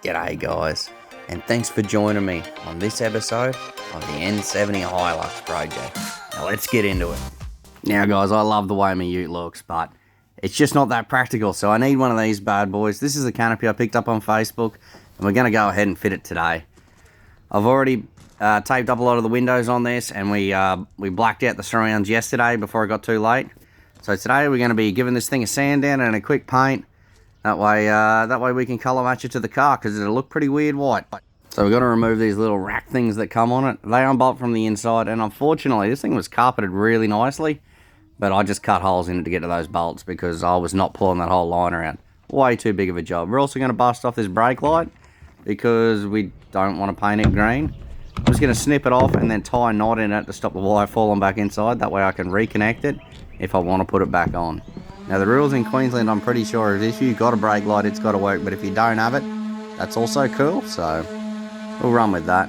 G'day guys, and thanks for joining me on this episode of the N70 Hilux project. Now let's get into it. Now guys, I love the way my ute looks, but it's just not that practical, so I need one of these bad boys. This is the Canopy I picked up on Facebook, and we're going to go ahead and fit it today. I've already taped up a lot of the windows on this, and we blacked out the surrounds yesterday before it got too late. So today we're going to be giving this thing a sand down and a quick paint. That way we can colour match it to the car, because it'll look pretty weird white. So we've got to remove these little rack things that come on it. They unbolt from the inside, and unfortunately this thing was carpeted really nicely, but I just cut holes in it to get to those bolts because I was not pulling that whole line around. Way too big of a job. We're also going to bust off this brake light because we don't want to paint it green. I'm just going to snip it off and then tie a knot in it to stop the wire falling back inside. That way I can reconnect it if I want to put it back on. Now the rules in Queensland, I'm pretty sure, is if you've got a brake light, it's got to work, but if you don't have it, that's also cool, so we'll run with that.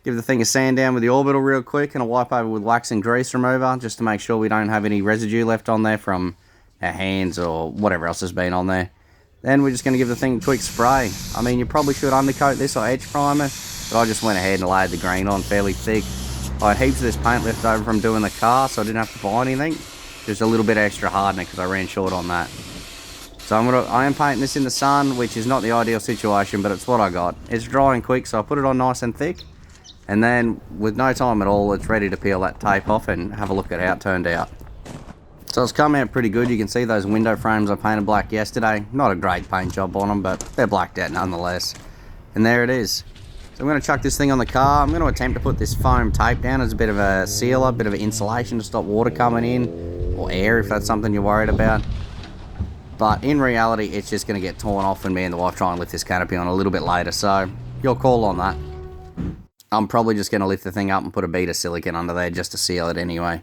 Give the thing a sand down with the orbital real quick, and a wipe over with wax and grease remover, just to make sure we don't have any residue left on there from our hands or whatever else has been on there. Then we're just going to give the thing a quick spray. I mean, you probably should undercoat this or edge prime it, but I just went ahead and laid the green on fairly thick. I had heaps of this paint left over from doing the car, so I didn't have to buy anything. Just a little bit extra hardener because I ran short on that. So I am painting this in the sun, which is not the ideal situation, but it's what I got. It's drying quick, so I put it on nice and thick, and then with no time at all, it's ready to peel that tape off and have a look at how it turned out. So it's come out pretty good. You can see those window frames I painted black yesterday. Not a great paint job on them, but they're blacked out nonetheless. And there it is. So I'm going to chuck this thing on the car. I'm going to attempt to put this foam tape down as a bit of a sealer, a bit of an insulation to stop water coming in, or air if that's something you're worried about. But in reality, it's just going to get torn off when me and the wife try and lift this canopy on a little bit later, so your call on that. I'm probably just going to lift the thing up and put a bead of silicone under there just to seal it anyway.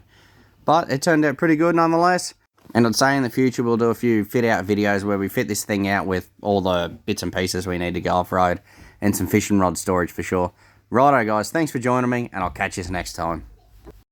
But it turned out pretty good nonetheless. And I'd say in the future we'll do a few fit out videos where we fit this thing out with all the bits and pieces we need to go off-road, and some fishing rod storage for sure. Righto guys, thanks for joining me, and I'll catch you next time.